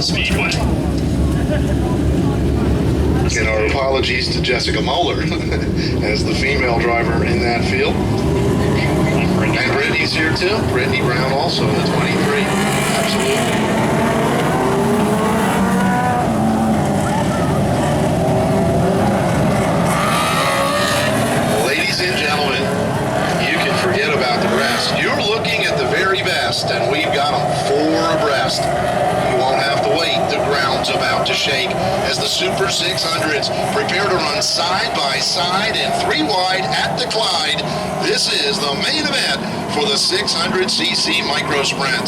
Speedway. And our apologies to Jessica Moeller as the female driver in that field. And Brittany's here too. Brittany Brown also in the 23. Absolutely. Ladies and gentlemen, you can forget about the rest. You're looking at the very best, and we've got them 4 abreast. You won't have to wait. The ground's about to shake as the Super 600s prepare to run side by side and 3 wide at the Clyde. This is the main event for the 600cc Micro Sprint.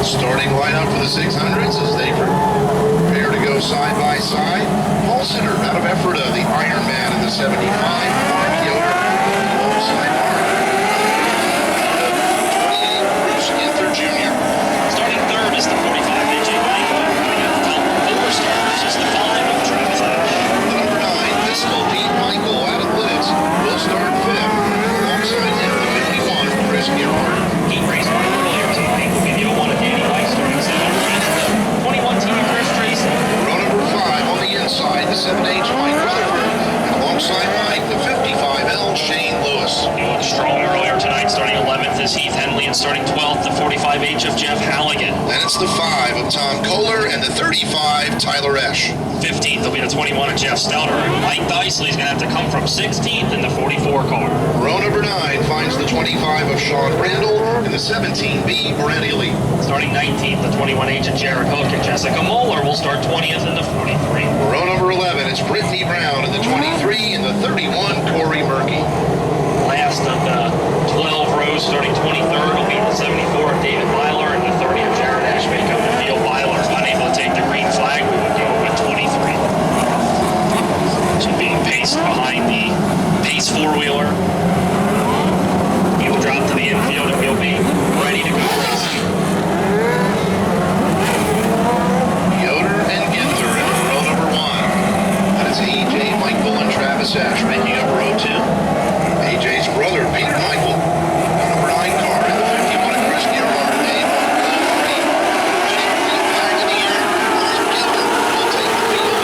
Starting lineup for the 600s as they prepare to go side by side. Paul Sitter out of Ephrata, the Iron Man in the 75. Mark Yoder alongside Mark. 28, Bruce Ginther Jr. Starting third is the 45, AJ Michael. Coming out the top 4 starters is the 5 of Travis Ash. The number 9, Pistol Pete Michael out of Lidditz will start 5th. Alongside him, the 51, Chris Gerhardt. Heat race one earlier tonight. We'll give you a 1 of Danny Weiss starting 7th. 21 team Chris Tracy. Row number 5 on the inside, the 7H Mike Rutherford. And alongside Mike, the 55L Shane Lewis. He looked strong earlier tonight. Starting 11th is Heath Henley, and starting 12th, the 45H of Jeff Halligan. Then it's the 5 of Tom Kohler and the 35 Tyler Esch. 15th will be the 21 of Jeff Stouter. Mike Dicely's going to have to come from 16th in the 44 car. Row number 9 finds the 25 of Sean Randall and the 17B Brent Ely. Starting 19th, the 21H of Jared Hook, and Jessica Moeller will start 20th in the 43. Row number 11, it's Brittany Brown in the 23 and the 31 Corey Murphy. Last of the 12 rows, starting 23rd, will be the 74 of David Weiler and the 30 of Jared Ash make up the field. Weiler unable to take the green flag. We would go with 23. So being paced behind the Pace 4-wheeler. He will drop to the infield and we'll be ready to go racing. Yoder and Ginther in row number 1. That is AJ Michael and Travis Ash making up row 2. AJ's brother, Peter Michael, the number 9 car in the 51 of Chris Gerhardt. Dave on row 3. Green flag in the air. Ginther will take the field.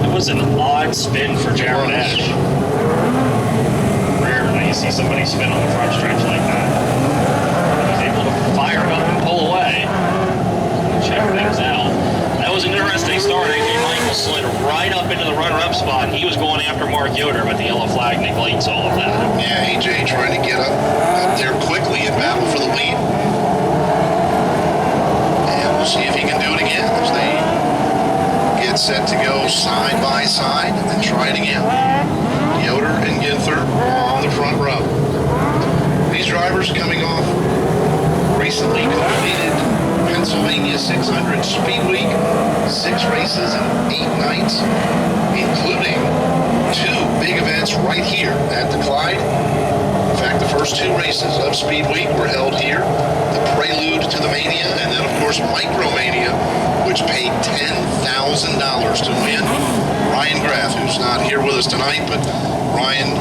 It was an odd spin for Jared Ash. Rare when you see somebody spin on the front stretch like that. He was able to fire it up and pull away. Check things out. That was an interesting start. AJ Michael slid right up into the runner-up spot, and he was going after Mark Yoder, but the yellow flag neglects all of that. Yeah, AJ trying to get up there quickly and battle for the lead. And we'll see if he can do it again as they get set to go side by side and try it again. Yoder and Ginther on the front row. These drivers coming off recently completed Pennsylvania 600 Speed Week, 6 races and 8 nights, including 2 big events right here at the Clyde. In fact, the first 2 races of Speed Week were held here. The prelude to the Mania, and then of course Micromania, which paid $10,000 to win. Ryan Graff, who's not here with us tonight, but Ryan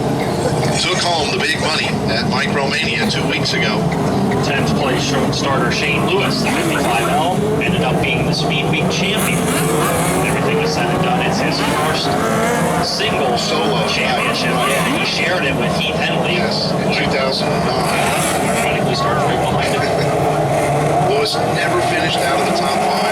took home the big money at Micromania 2 weeks ago. 10th place starter Shane Lewis, the 55L, ended up being the Speed Week champion. Everything was said and done. It's his first single Solo championship. Yeah, he shared it with Heath Henley. Yes, in 2009. Ironically started right behind him. Lewis never finished out of the top 5.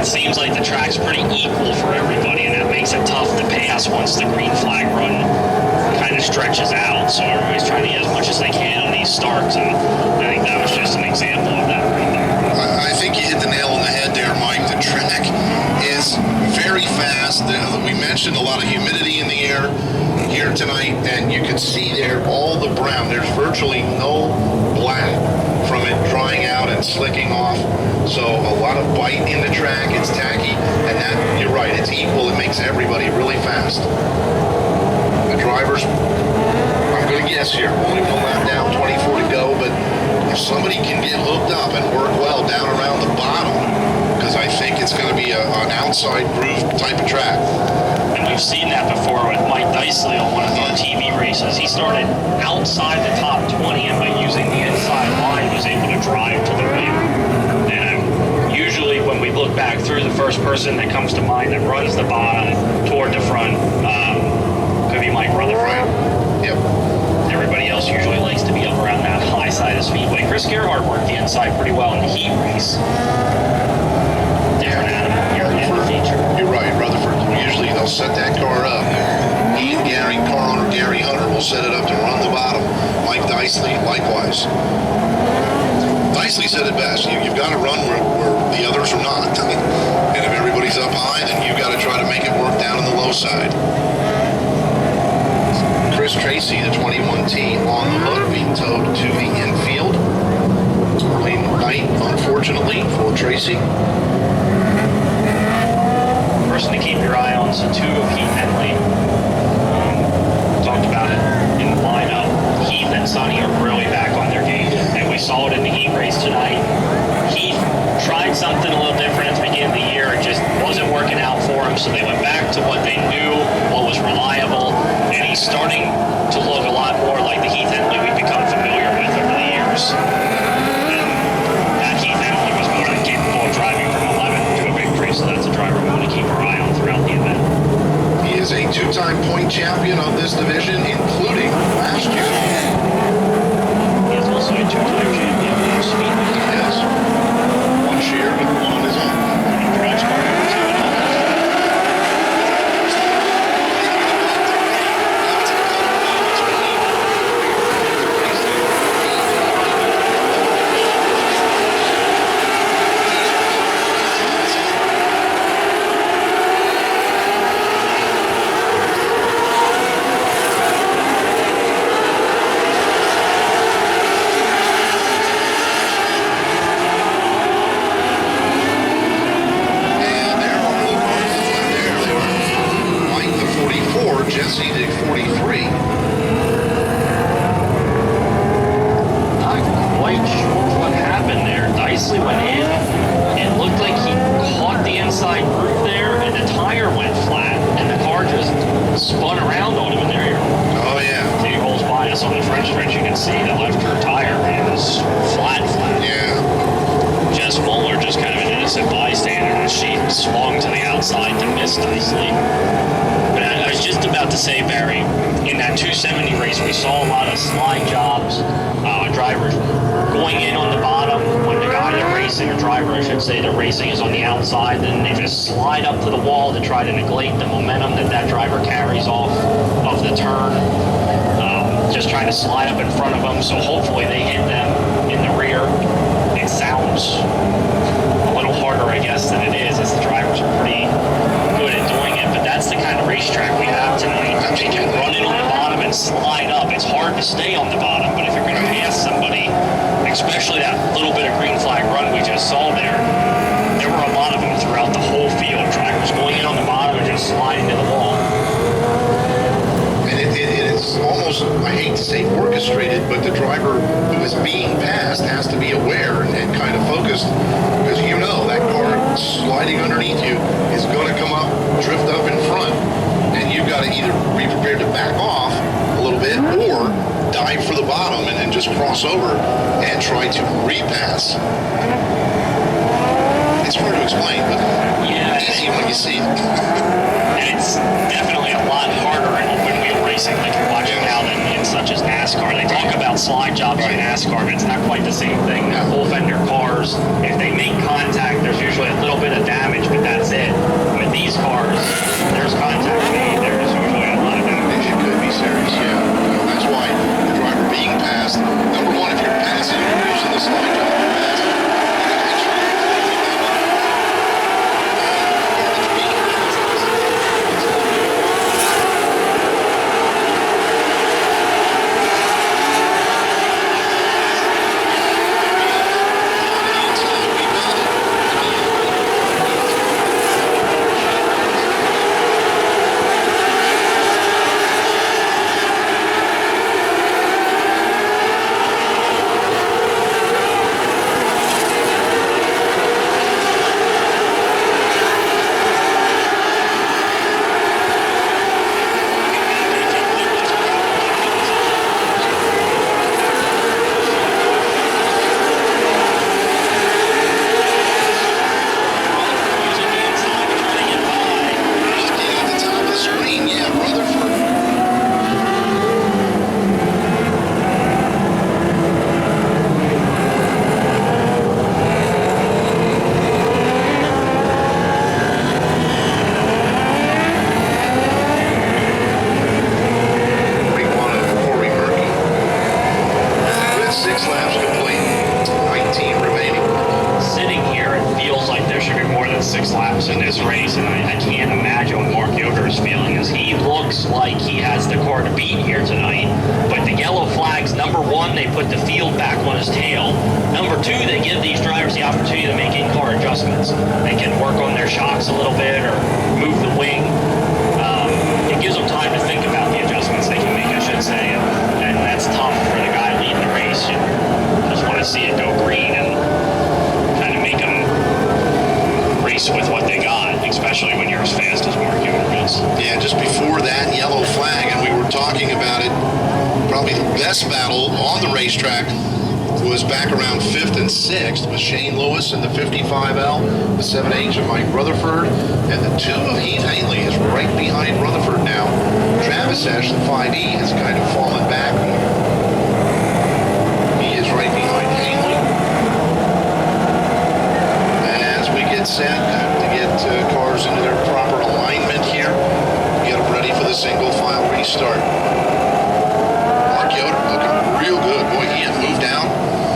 seems like the track's pretty equal for everybody, and that makes it tough to pass once the green flag run kind of stretches out. So everybody's trying to get as much as they can on these starts, and I think that was just an example of that right there. I think you hit the nail on the head there, Mike. The track is very fast. We mentioned a lot of humidity in the air here tonight, and you can see there all the brown. There's virtually no black from it drying out and slicking off. So a lot of bite in the track. It's tacky, and that, you're right, it's equal. It makes everybody really fast. The drivers, I'm going to guess here, only one lap down, 24 to go, but if somebody can get hooked up and work well down around the bottom, because I think it's going to be an outside groove type of track. And we've seen that before with Mike Dicely on one of our TV races. He started outside the top 20, and by using the inside line, was able to drive to the rear. And usually when we look back through, the first person that comes to mind that runs the bottom toward the front could be Mike Rutherford. Right. Yep. Everybody else usually likes to be up around that high side of Speedway. Chris Gerhardt worked the inside pretty well in the heat race. Darren Adam, you're in the feature. You're right, Rutherford. Usually they'll set that car up. He and car owner Gary Hunter will set it up to run the bottom. Mike Dicely, likewise. Dicely said it best. You've got to run where the others are not. And if everybody's up high, then you've got to try to make it work down on the low side. Chris Tracy, the 21T, on the hook, being towed to the infield. Early night, unfortunately, for Tracy. Person to keep your eye on is the 2 of Heath Henley. Talked about it in the lineup. Heath and Sonny are really back on their game, and we saw it in the heat race tonight. Heath tried something a little different at the beginning of the year. It just wasn't working out for him, so they went back to what they knew, what was reliable, and he's starting to look a lot more like the Heath Henley we've become familiar with over the years. And that Heath Henley was more than capable of driving from 11 to a victory, so that's a driver we want to keep our eye on throughout the event. He is a 2-time point champion of this division, including last year. He is also a 2-time champion of Speedway. Yes. One share, but one on his own. He drives car number 2 and all. Jesse did 43. Not quite sure what happened there. Dicely went in. It looked like he caught the inside groove there, and the tire went flat, and the car just spun around on him. And there, Oh, yeah. he rolls by us on the French stretch. You can see the left rear tire is flat. Yeah. Jess Muller just kind of an innocent bystander, and she swung to the outside to miss Dicely. But I was just about to say, Barry, in that 270 race, we saw a lot of slide jobs, drivers going in on the bottom when the guy they're racing, or driver I should say, they're racing is on the outside, then they just slide up to the wall to try to negate the momentum that driver carries off of the turn. Just trying to slide up in front of them, so hopefully they hit them in the rear. It sounds a little harder, I guess, than it is, as the drivers are pretty good at doing it, but that's the kind of racetrack we have tonight. They can run in on the bottom and slide up. It's hard to stay on the bottom, but if you're going to pass somebody, especially that little bit of green flag run we just saw there were a lot of them throughout the whole field. Drivers going in on the bottom and just sliding to the wall. And it's almost, I hate to say orchestrated, but the driver who is being passed has to be aware and kind of focused, because you know that car sliding underneath you is going to come up, drift up in front, and you've got to either be prepared to back off a little bit or dive for the bottom and then just cross over and try to repass. It's hard to explain, but easy when you see it. And it's definitely a lot harder in open wheel racing, like you're watching now, than in such as NASCAR. They talk about slide jobs in NASCAR, but it's not quite the same thing. Full fender cars, if they make contact, there's usually a little bit of damage, but close in this race, and I can't imagine what Mark Yoder is feeling, as he looks like he has the car to beat here tonight. But the yellow flags, number one, they put the field back on his tail. Number two, they give these drivers the opportunity to make in-car adjustments. They can work on their shocks a little bit or move the wing. It gives them time to think about the adjustments they can make, I should say, and that's tough for the guy leading the race. You just want to see it go green and kind of make them race with what they got, especially when you're as fast as Mark Yoder is. Yeah, just before that yellow flag, and we were talking about it, probably the best battle on the racetrack was back around 5th and 6th with Shane Lewis in the 55L, the 7H of Mike Rutherford, and the 2 of Heath Hanley is right behind Rutherford now. Travis Ash, the 5E, has kind of fallen back. He is right behind Hanley. As we get set to get cars into their proper alignment here, get them ready for the single file restart. Mark Yoder looking real good. Boy, he had moved down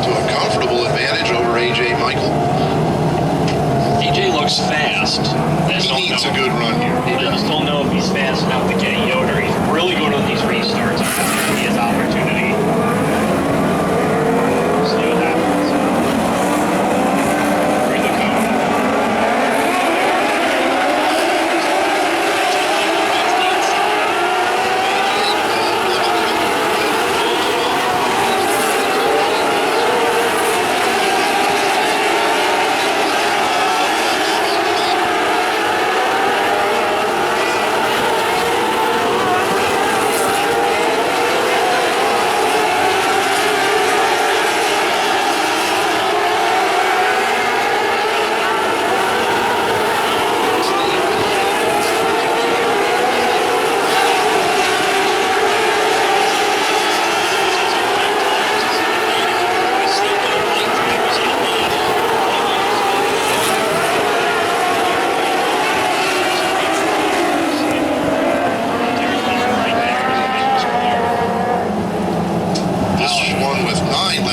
to a comfortable advantage over AJ Michael. AJ looks fast. He needs a good run here. I just don't know if he's fast enough to get Yoder. He's really good on these restarts. I think that's his opportunity. See what happens. Through the cone.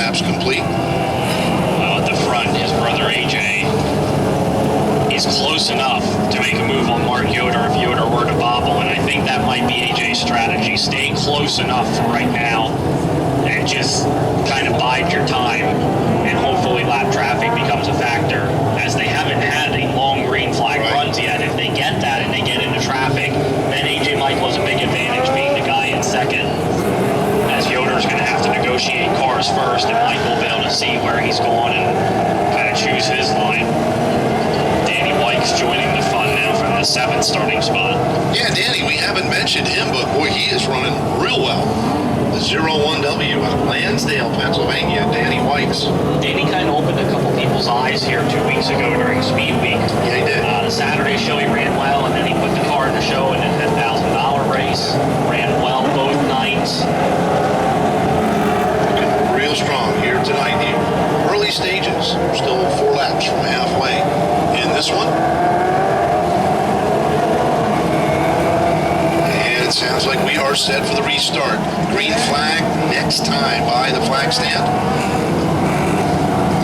Complete. At the front, his brother AJ is close enough to make a move on Mark Yoder if Yoder were to bobble, and I think that might be AJ's strategy. Stay close enough for right now and just kind of bide your time, and hopefully lap traffic becomes a factor, as they haven't had a long green flag runs yet. If they get that and they get into traffic, then AJ Michael has a big advantage being the guy in second, as Yoder's going to have to negotiate cars first, and Michael will be able to see where he's going and kind of choose his line. Danny White's joining the fun now from the 7th starting spot. Yeah, Danny, we haven't mentioned him, but boy, he is running real well. The 01W out of Lansdale, Pennsylvania, Danny White's. Danny kind of opened a couple people's eyes here 2 weeks ago during Speed Week. Yeah, he did. The Saturday show he ran well, and then he put the car in the show in a $10,000 race. Ran well both nights. Real strong here tonight. The early stages, we're still 4 laps from halfway in this one. And it sounds like we are set for the restart. Green flag next time by the flag stand.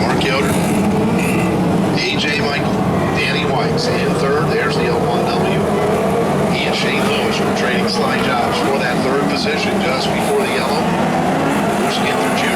Mark Yoder, AJ Michael, Danny White's in third. There's the L1W. He and Shane Lewis were trading slide jobs for that third position just before the yellow. Bruce Ginther Jr.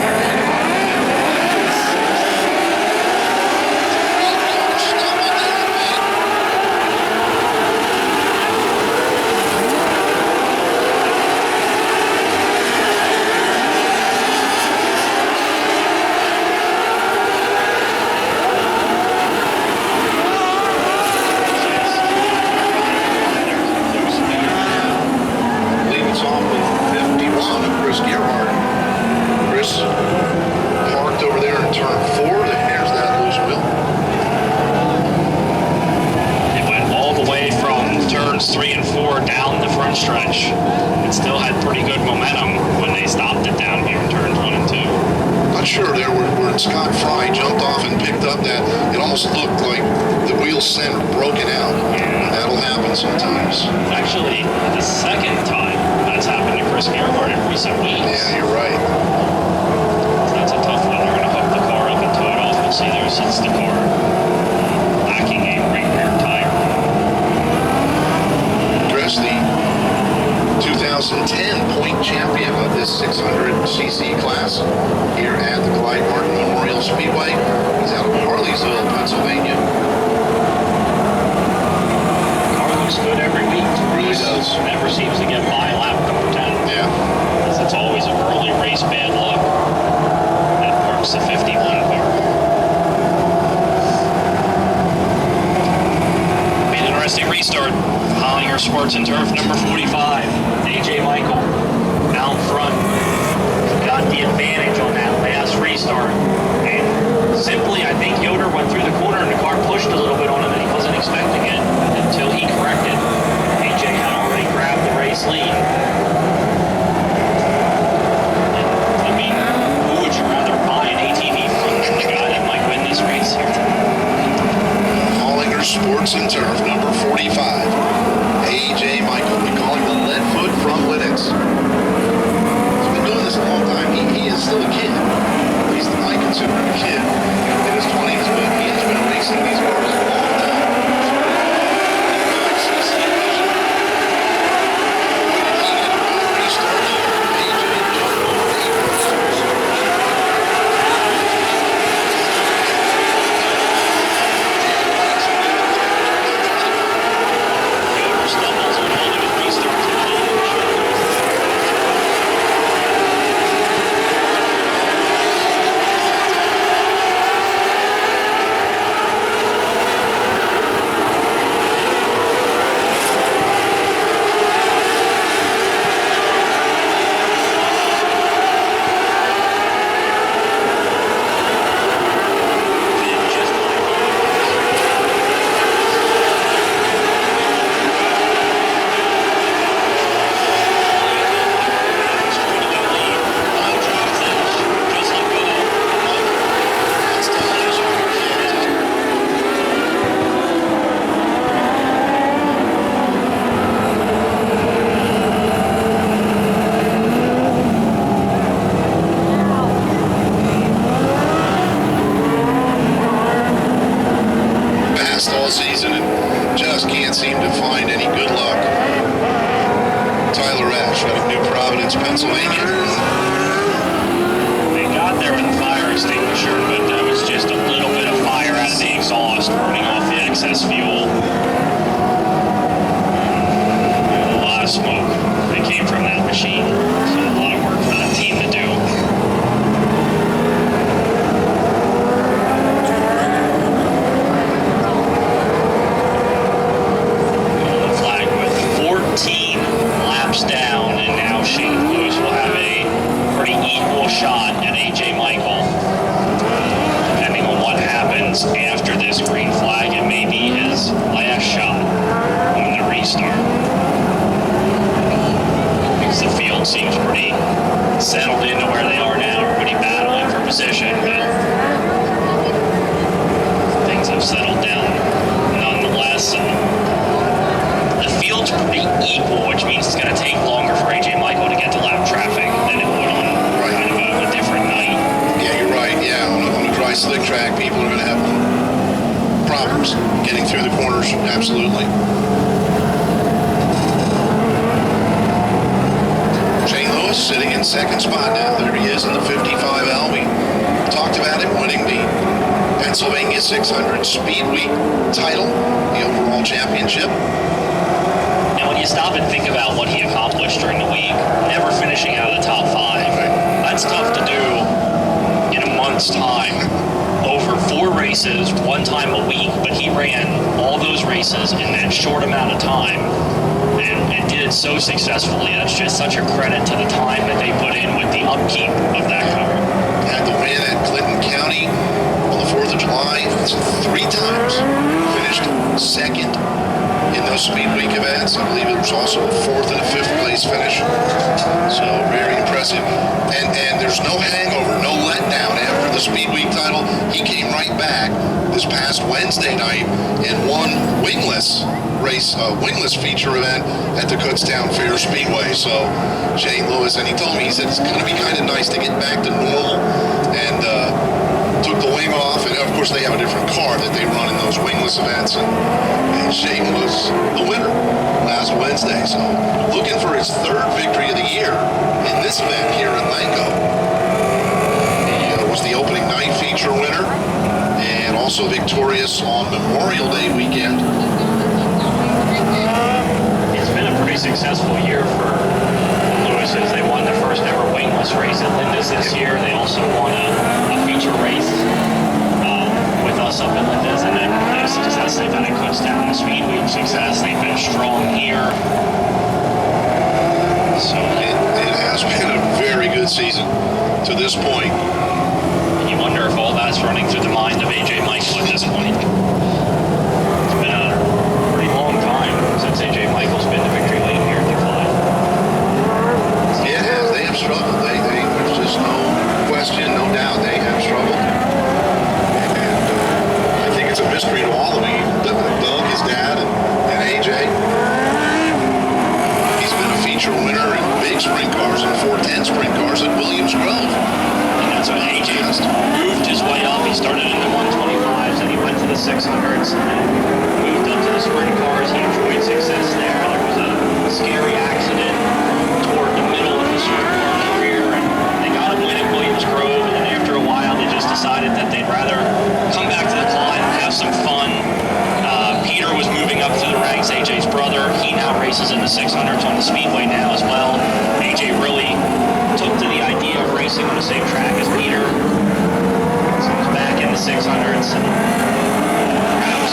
Parked over there in turn 4. There's that loose wheel. It went all the way from turns 3 and 4 down the front stretch. It still had pretty good momentum when they stopped it down here in turns 1 and 2. Not sure there where Scott Fry jumped off and picked up that. It almost looked like the wheel center broken out. Yeah. That'll happen sometimes. Actually, the second time that's happened to Chris Gerhardt in recent weeks. Yeah, you're right. That's a tough one. They're going to hook the car up and tow it off. We'll see there since the car lacking a right rear tire. is a 10-point champion of this 600cc class here at the Clyde Martin Memorial Speedway. He's out of Harleysville, Pennsylvania. Car looks good every week. Really does. Never seems to get by lap number 10. Yeah. It's always an early race bad luck that works the 51 car. Be an interesting restart. Hollinger Sports and Turf number 45. AJ Michael out front. Got the advantage on that last restart. And simply, I think Yoder went through the corner and the car pushed a little bit on him and he wasn't expecting it until he corrected. AJ had already grabbed the race lead. I mean, who would you rather buy an ATV from than the guy that might win this race here? Hollinger Sports and Turf number 45. AJ Michael, we call him the Leadfoot from Linux. He's been doing this a long time. He is still a kid. At least I consider him a kid in his 20s, but he has been racing these cars a long time. All season and just can't seem to find any good luck. Tyler Ash out of New Providence, Pennsylvania. They got there with a fire extinguisher, but that was just a little bit of fire out of the exhaust, burning off the excess fuel. A lot of smoke that came from that machine. So a lot of work for that team to do. Down, and now Shane Lewis will have a pretty equal shot at AJ Michael. Depending on what happens after this green flag, it may be his last shot on the restart. Because the field seems pretty settled into where they are now. Everybody battling for position, but things have settled down nonetheless. The field's pretty equal, which means it's going to take longer for AJ Michael to get to lap traffic than it would on kind of a different night. Yeah, you're right. Yeah, on a dry, slick track, people are going to have problems getting through the corners. Absolutely. Shane Lewis sitting in second spot now. There he is in the 55L. We talked about him winning the Pennsylvania 600 Speed Week title, the overall championship. When you stop and think about what he accomplished during the week, never finishing out of the top 5, that's tough to do in a month's time. Over 4 races, 1 time a week, but he ran all those races in that short amount of time and did it so successfully. That's just such a credit to the time that they put in with the upkeep of that car. Had the win at Clinton County on the 4th of July. That's 3 times. Finished second in those Speed Week events. I believe it was also a 4th and a 5th place finish. So very impressive. And there's no hangover, no letdown after the Speed Week title. He came right back this past Wednesday night and won wingless race, wingless feature event at the Kutztown Fair Speedway. So Shane Lewis, and he told me, he said it's going to be kind of nice to get back to normal, and took the wing off, and of course they have a different car that they run in those wingless events, and Shane was the winner last Wednesday. Wednesday. So looking for his third victory of the year in this event here in Lango. He was the opening night feature winner and also victorious on Memorial Day weekend. It's been a pretty successful year for Lewis's. They won their first ever wingless race at Linda's this year. They also won a feature race with us up at Linda's, and then the success they've had at Kutztown, the Speed Week success. They've been strong here. So It has been a very good season to this point. you wonder if all that's running through the mind of AJ Michael at this point. It's been a pretty long time since AJ Michael's been to victory lane here at the Clyde. It has. They have struggled. There's just no question, no doubt. They have struggled. And I think it's a mystery to all of you. Doug, his dad, and AJ. He's been a feature winner in big sprint cars and 410 sprint cars at Williams Grove. And that's when AJ moved his way up. He started in the 125s, and he went to the 600s, and then moved up to the sprint cars. He enjoyed success there. There was a scary accident toward the middle of his sprint car career, and they got him win at Williams Grove, and then after a while, they just decided that they'd rather come back to the Clyde and have some fun. Peter was moving up through the ranks, AJ's brother. He now races in the 600s on the Speedway now as well. AJ really took to the idea of racing on the same track as Peter. So he's back in the 600s. And perhaps